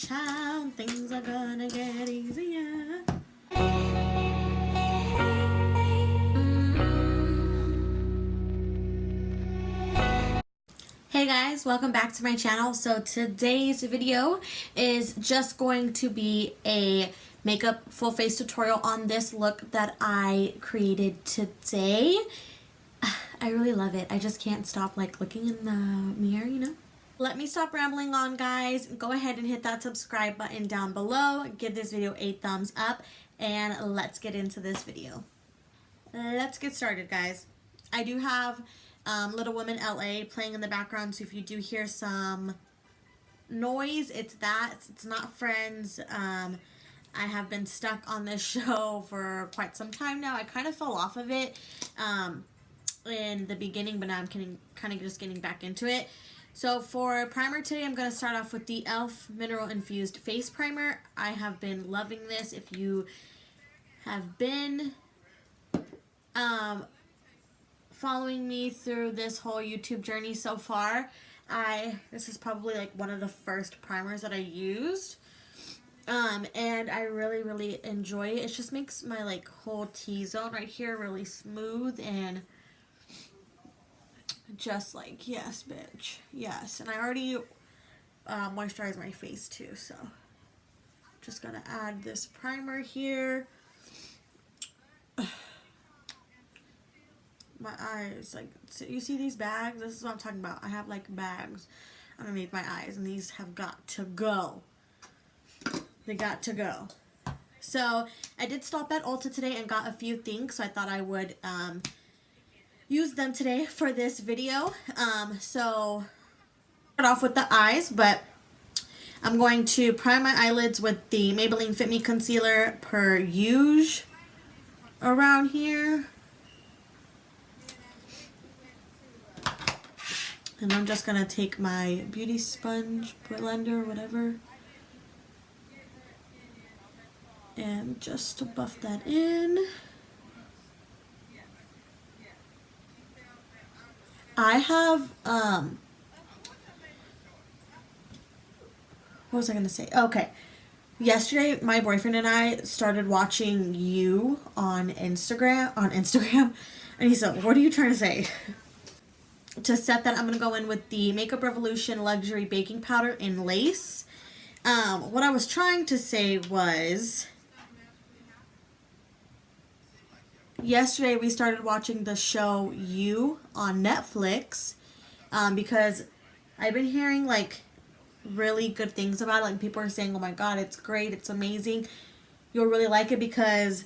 child, things are gonna get easier. Hey guys, welcome back to my channel. So today's video is just going to be a makeup full face tutorial on this look that I created today. I really love it. I just can't stop like looking in the mirror, you know? Let me stop rambling on, guys. Go ahead and hit that subscribe button down below. Give this video a thumbs up and let's get into this video. Let's get started, guys. I do have Little Women LA playing in the background, so if you do hear some noise, it's that. It's not Friends. I have been stuck on this show for quite some time now. I kind of fell off of it in the beginning, but now I'm kind of just getting back into it. So for primer today, I'm going to start off with the E.L.F. Mineral Infused Face Primer. I have been loving this. If you have been following me through this whole YouTube journey so far, this is probably like one of the first primers that I used. And I really enjoy it. It just makes my like whole T-zone right here really smooth and just like, yes, bitch, yes. And I already moisturized my face too, so just gonna add this primer here. My eyes, like, so you see these bags? This is what I'm talking about. I have like bags underneath my eyes, and these have got to go. They got to go. So I did stop at Ulta today and got a few things, so I thought I would use them today for this video. So start off with the eyes, but I'm going to prime my eyelids with the Maybelline FIT ME concealer per use around here. And I'm just gonna take my beauty sponge, blender, whatever, and just buff that in. I have, what was I gonna say? Okay. Yesterday, my boyfriend and I started watching you on Instagram, and he said, what are you trying to say? To set that, I'm going to go in with the Makeup Revolution Luxury Baking Powder in Lace. What I was trying to say was, yesterday we started watching the show You on Netflix, because I've been hearing like really good things about it. Like people are saying, oh my god, it's great, it's amazing, you'll really like it, because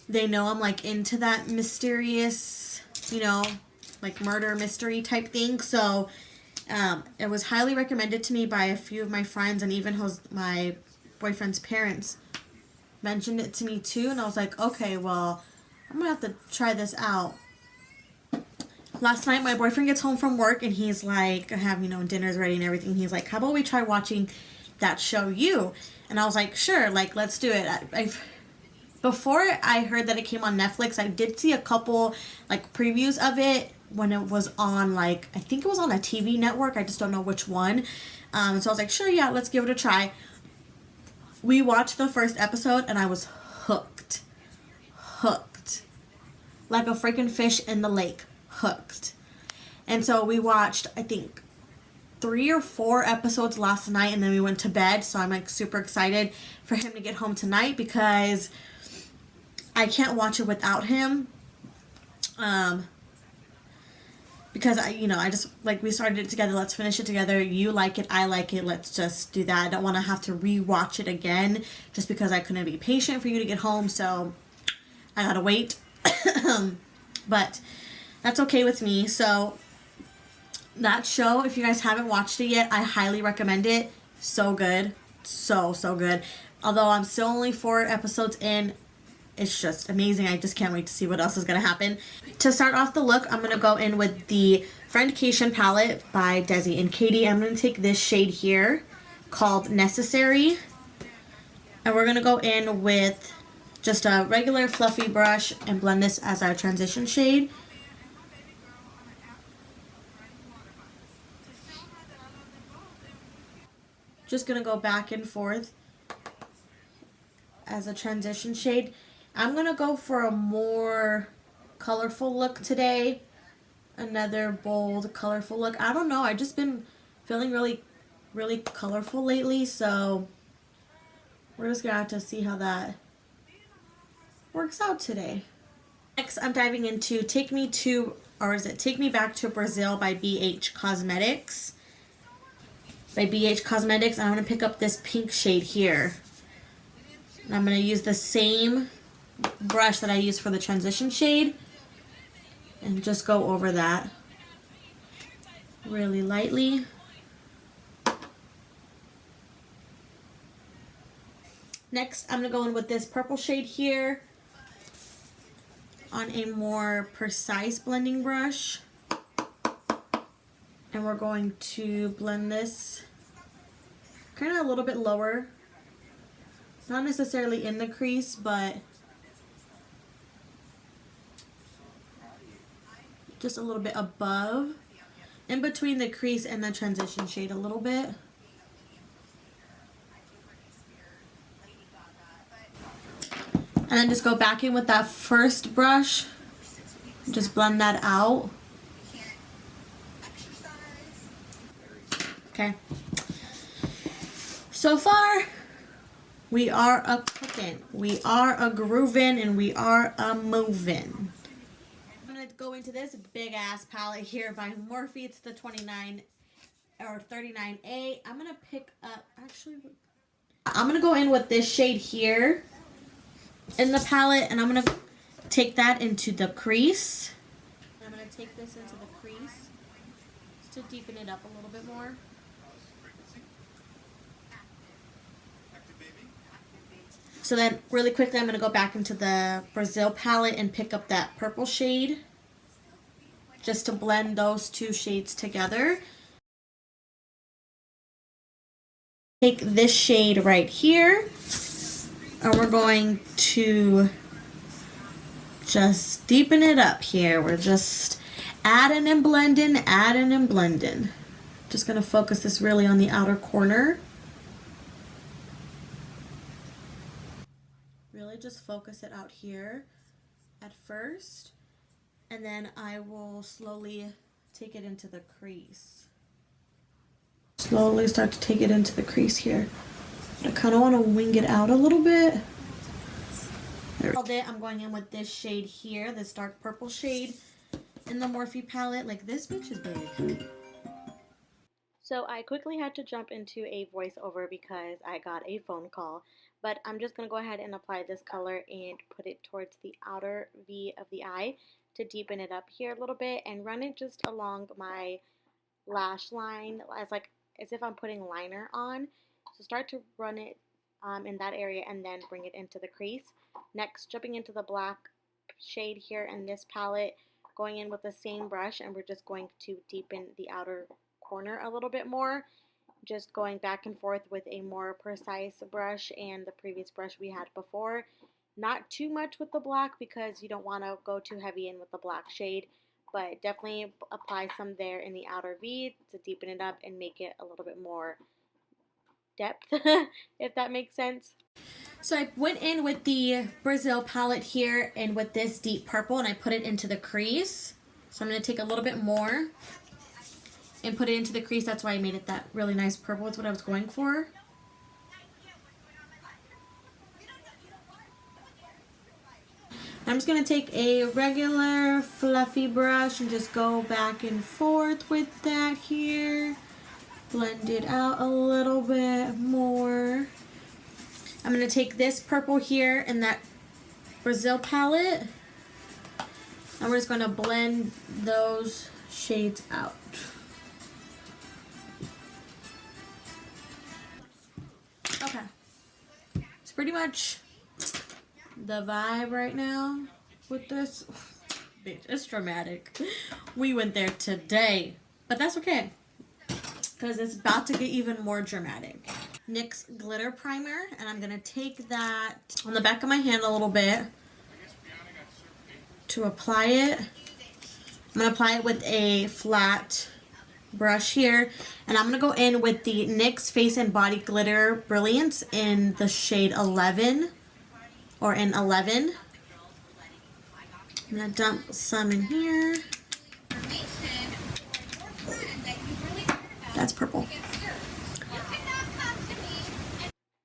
they know I'm like into that mysterious, you know, like murder mystery type thing. So it was highly recommended to me by a few of my friends, and even my boyfriend's parents mentioned it to me too, and I was like, okay, well, I'm gonna have to try this out. Last night my boyfriend gets home from work and he's like, I have, you know, dinner's ready and everything. He's like, how about we try watching that show You? And I was like, sure, like, let's do it. Before I heard that it came on Netflix, I did see a couple like previews of it when it was on, like, I think it was on a TV network, I just don't know which one. So I was like, sure, yeah, let's give it a try. We watched the first episode and I was hooked. Like a freaking fish in the lake. Hooked. And so we watched, I think, 3 or 4 episodes last night, and then we went to bed. So I'm like super excited for him to get home tonight, because I can't watch it without him. Because I just, like, we started it together, let's finish it together. You like it, I like it, let's just do that. I don't want to have to re-watch it again just because I couldn't be patient for you to get home, so I gotta wait. But that's okay with me. So that show, if you guys haven't watched it yet, I highly recommend it. So good. So good. Although I'm still only 4 episodes in, it's just amazing. I just can't wait to see what else is going to happen. To start off the look, I'm going to go in with the Friendcation palette by Desi and Katie. I'm going to take this shade here called Necessary. And we're going to go in with just a regular fluffy brush and blend this as our transition shade. Just gonna go back and forth as a transition shade. I'm gonna go for a more colorful look today. Another bold, colorful look. I don't know. I've just been feeling really colorful lately, so we're just gonna have to see how that works out today. Next, I'm diving into Take Me Back to Brazil by BH Cosmetics. I'm gonna pick up this pink shade here. And I'm gonna use the same brush that I used for the transition shade and just go over that really lightly. Next, I'm gonna go in with this purple shade here on a more precise blending brush. And we're going to blend this kind of a little bit lower. Not necessarily in the crease, but just a little bit above. In between the crease and the transition shade a little bit. And then just go back in with that first brush. Just blend that out. Okay. So far, we are a cooking, we are a grooving, and we are a moving. I'm gonna go into this big ass palette here by Morphe. It's the 29 or 39A. I'm gonna pick up, I'm gonna go in with this shade here in the palette, and I'm gonna take that into the crease. I'm gonna take this into the crease just to deepen it up a little bit more. So then really quickly I'm going to go back into the Brazil palette and pick up that purple shade just to blend those two shades together. Take this shade right here and we're going to just deepen it up here. We're just adding and blending, adding and blending. Just going to focus this really on the outer corner. Really just focus it out here at first, and then I will slowly take it into the crease. Slowly start to take it into the crease here. I kind of want to wing it out a little bit. I'm going in with this shade here, this dark purple shade in the Morphe palette. Like, this bitch is big. So I quickly had to jump into a voiceover because I got a phone call. But I'm just going to go ahead and apply this color and put it towards the outer V of the eye to deepen it up here a little bit and run it just along my lash line as if I'm putting liner on. So start to run it in that area and then bring it into the crease. Next, jumping into the black shade here in this palette, going in with the same brush, and we're just going to deepen the outer corner a little bit more. Just going back and forth with a more precise brush and the previous brush we had before. Not too much with the black because you don't want to go too heavy in with the black shade, but definitely apply some there in the outer V to deepen it up and make it a little bit more depth, if that makes sense. So I went in with the Brazil palette here and with this deep purple, and I put it into the crease. So I'm going to take a little bit more and put it into the crease. That's why I made it that really nice purple. It's what I was going for. I'm just going to take a regular fluffy brush and just go back and forth with that here. Blend it out a little bit more. I'm going to take this purple here in that Brazil palette, and we're just going to blend those shades out. Okay, it's pretty much the vibe right now with this. Bitch, it's dramatic. We went there today, but that's okay because it's about to get even more dramatic. NYX glitter primer, and I'm gonna take that on the back of my hand a little bit to apply it. I'm gonna apply it with a flat brush here, and I'm going to go in with the NYX Face and Body Glitter Brilliance in the shade 11, or in 11. I'm going to dump some in here. That's purple.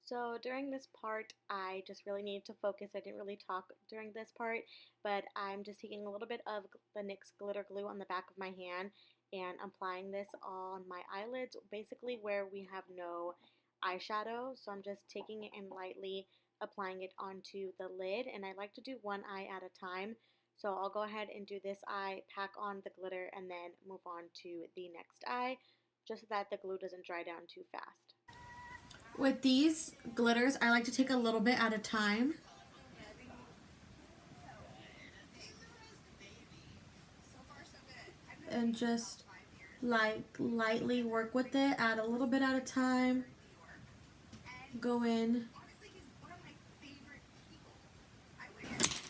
So during this part, I just really needed to focus. I didn't really talk during this part, but I'm just taking a little bit of the NYX glitter glue on the back of my hand and applying this on my eyelids, basically where we have no eyeshadow. So I'm just taking it and lightly applying it onto the lid, and I like to do one eye at a time. So I'll go ahead and do this eye, pack on the glitter, and then move on to the next eye, just so that the glue doesn't dry down too fast. With these glitters, I like to take a little bit at a time. And just like lightly work with it, add a little bit at a time. Go in.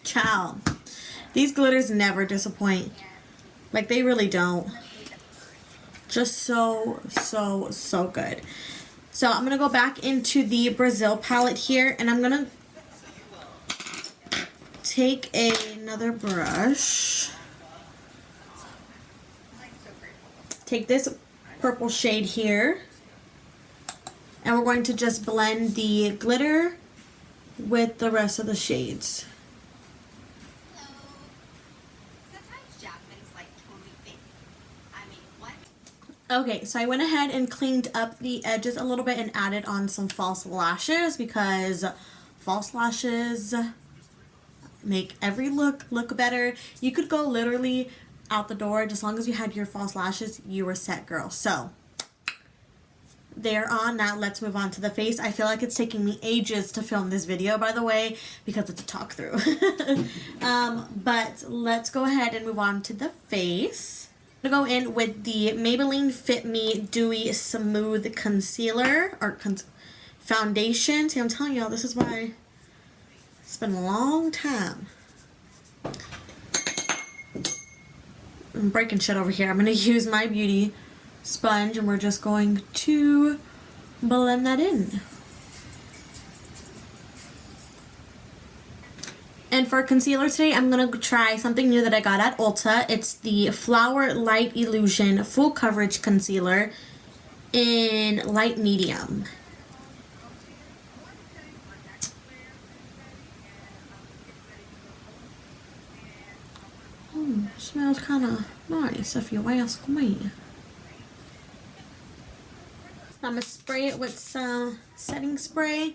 Ciao. These glitters never disappoint. Like, they really don't. Just so good. So I'm going to go back into the Brazil palette here, and I'm going to take another brush. Take this purple shade here, and we're going to just blend the glitter with the rest of the shades. Okay, so I went ahead and cleaned up the edges a little bit and added on some false lashes, because false lashes make every look better. You could go literally out the door, just as long as you had your false lashes, you were set, girl. So they're on. Now let's move on to the face. I feel like it's taking me ages to film this video, by the way, because it's a talk through. But let's go ahead and move on to the face. I'm going to go in with the Maybelline FIT Me Dewy Smooth Concealer, or foundation. See, I'm telling y'all, this is why it's been a long time. I'm breaking shit over here. I'm going to use my beauty sponge, and we're just going to blend that in. And for concealer today, I'm going to try something new that I got at Ulta. It's the Flower Light Illusion Full Coverage Concealer in light medium. Smells kind of nice, if you ask me. I'm going to spray it with some setting spray,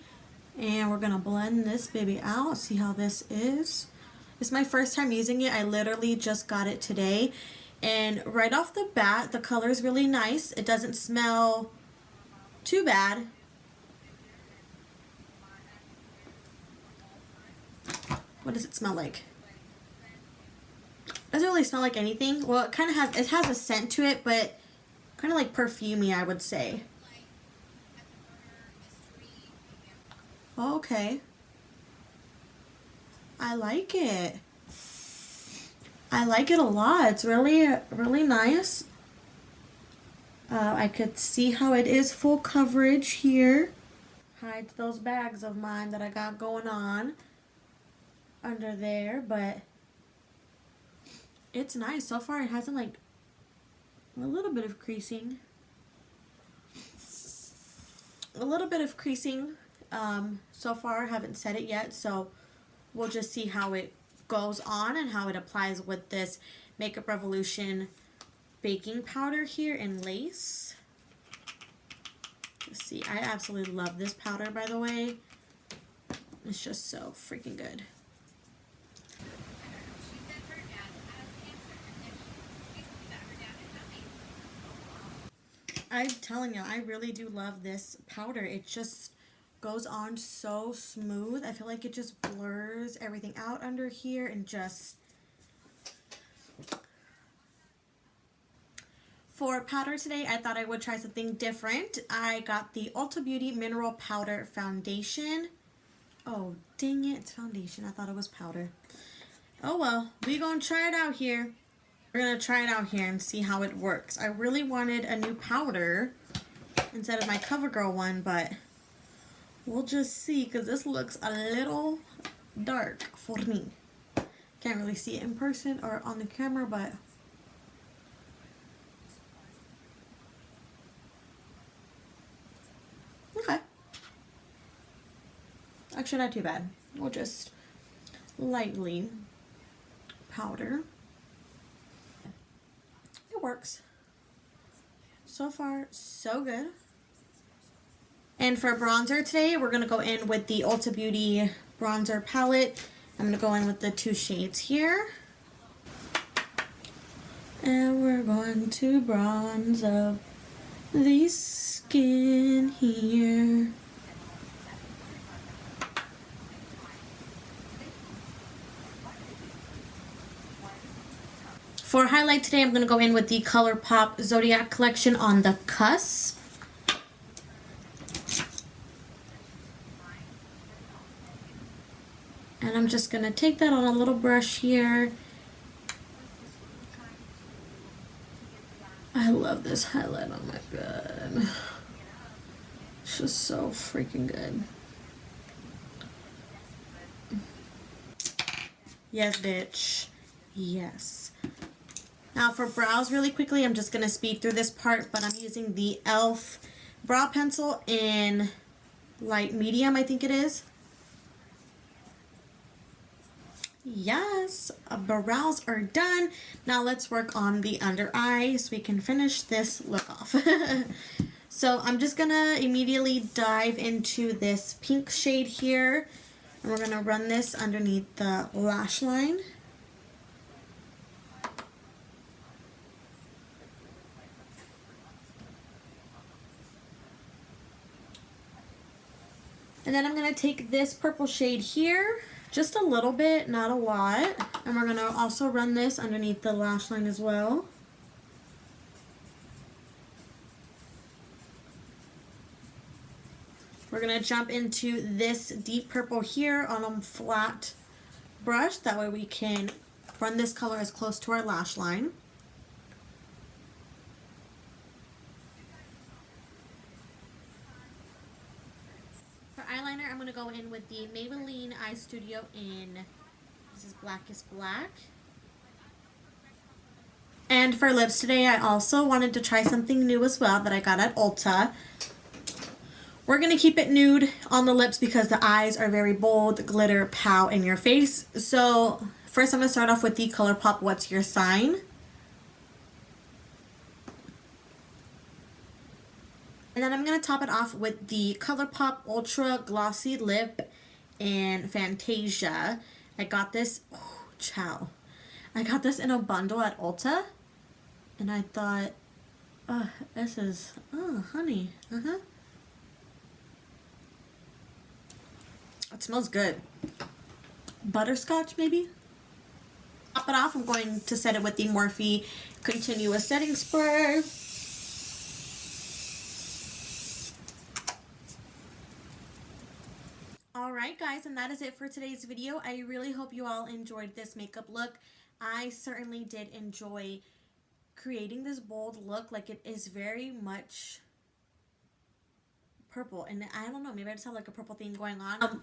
and we're going to blend this baby out. See how this is. It's my first time using it. I literally just got it today, and right off the bat, the color is really nice. It doesn't smell too bad. What does it smell like? Doesn't really smell like anything. Well, it kind of has a scent to it, but kind of like perfumey, I would say. Okay. I like it. I like it a lot. It's really nice. I could see how it is full coverage here. Hides those bags of mine that I got going on under there, but it's nice. So far it hasn't, like, a little bit of creasing. A little bit of creasing. So far I haven't set it yet, so we'll just see how it goes on and how it applies with this Makeup Revolution baking powder here in Lace. Let's see. I absolutely love this powder, by the way. It's just so freaking good. I'm telling you, I really do love this powder. It just goes on so smooth. I feel like it just blurs everything out under here and just... For powder today, I thought I would try something different. I got the Ulta Beauty Mineral Powder Foundation. Oh, dang it, it's foundation. I thought it was powder. Oh well, we gonna try it out here. We're going to try it out here and see how it works. I really wanted a new powder instead of my CoverGirl one, but we'll just see because this looks a little dark for me. Can't really see it in person or on the camera, but okay. Actually, not too bad. We'll just lightly powder. It works. So far, so good. And for bronzer today, we're going to go in with the Ulta Beauty bronzer palette. I'm going to go in with the 2 shades here. And we're going to bronze up the skin here. For highlight today, I'm going to go in with the Colourpop Zodiac Collection On the Cusp. And I'm just going to take that on a little brush here. I love this highlight, oh my god. It's just so freaking good. Yes, bitch. Yes. Now for brows really quickly, I'm just going to speed through this part, but I'm using the E.L.F. brow pencil in light medium, I think it is. Yes, brows are done. Now let's work on the under eye so we can finish this look off. So I'm just going to immediately dive into this pink shade here. And we're going to run this underneath the lash line. And then I'm going to take this purple shade here, just a little bit, not a lot. And we're going to also run this underneath the lash line as well. We're going to jump into this deep purple here on a flat brush. That way we can run this color as close to our lash line. For eyeliner, I'm going to go in with the Maybelline Eye Studio in, this is Blackest Black. And for lips today, I also wanted to try something new as well that I got at Ulta. We're going to keep it nude on the lips because the eyes are very bold, glitter, pow in your face. So first I'm going to start off with the Colourpop What's Your Sign. And then I'm going to top it off with the Colourpop Ultra Glossy Lip in Fantasia. I got this, oh, chow. I got this in a bundle at Ulta. And I thought, oh, this is, oh, honey, It smells good. Butterscotch, maybe? Top it off, I'm going to set it with the Morphe Continuous Setting Spray. Alright guys, and that is it for today's video. I really hope you all enjoyed this makeup look. I certainly did enjoy creating this bold look. Like, it is very much purple, and I don't know, maybe I just have like a purple thing going on.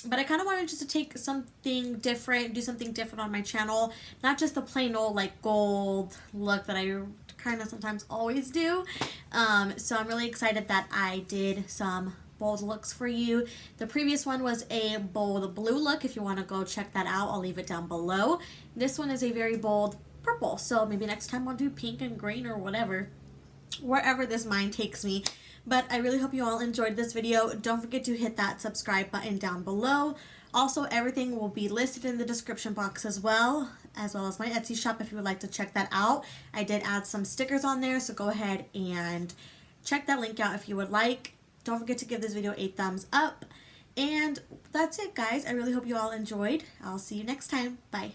But I kind of wanted just to take something different, do something different on my channel. Not just the plain old like gold look that I kind of sometimes always do. So I'm really excited that I did some bold looks for you. The previous one was a bold blue look. If you want to go check that out, I'll leave it down below. This one is a very bold purple. So maybe next time I'll do pink and green or whatever. Wherever this mind takes me. But I really hope you all enjoyed this video. Don't forget to hit that subscribe button down below. Also, everything will be listed in the description box as well as my Etsy shop if you would like to check that out. I did add some stickers on there, so go ahead and check that link out if you would like. Don't forget to give this video a thumbs up. And that's it, guys. I really hope you all enjoyed. I'll see you next time. Bye.